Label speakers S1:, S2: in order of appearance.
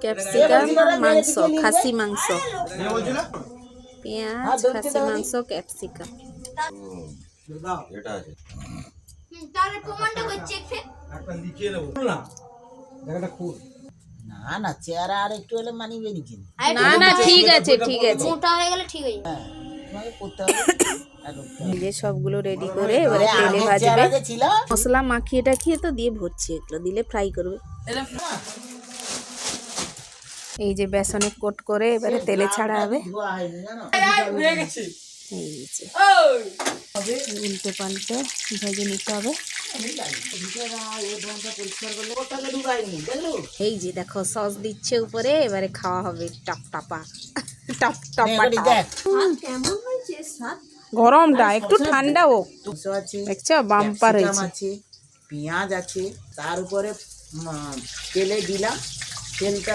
S1: Capsicum, মাংস, খাসি মাংস, পেঁয়াজ, খাসি মাংস, ক্যাপসিকাম।
S2: তাহলে প্রমাণটা করছি একটা লিখে নেব না জায়গাটা খুব
S3: না না চেহারা আর একটু হলে মানিবে নি কিন্তু
S1: না না ঠিক আছে ঠিক আছে,
S4: মোটা হয়ে গেলে ঠিক হয়ে যাবে।
S3: তোমাকে করতে হবে
S1: এই যে সবগুলো রেডি করে এবারে তেলে ভাজবে।
S3: ছিল
S1: মশলা মাখিয়ে টাখিয়ে তো দিয়ে ভরছি, এগুলো দিলে ফ্রাই করবে। এই যে বেসনে কোট করে এবারে তেলে ছাড়া হবে।
S3: ধোয়া হয়নি জানো
S1: এই যে উল্টে পাল্টে ভেজে নিতে হবে। এই যে দেখো সস দিচ্ছে উপরে, এবারে খাওয়া হবে টপ টপা টপ টপা।
S4: কেমন হয়েছে স্বাদ?
S1: গরমটা একটু ঠান্ডা হোক,
S3: আছে
S1: দেখছো বাম্পার
S3: ক্যাপসিকাম
S1: হয়েছে।
S3: আছে পেঁয়াজ আছে তার উপরে তেলে দিলাম তেলটা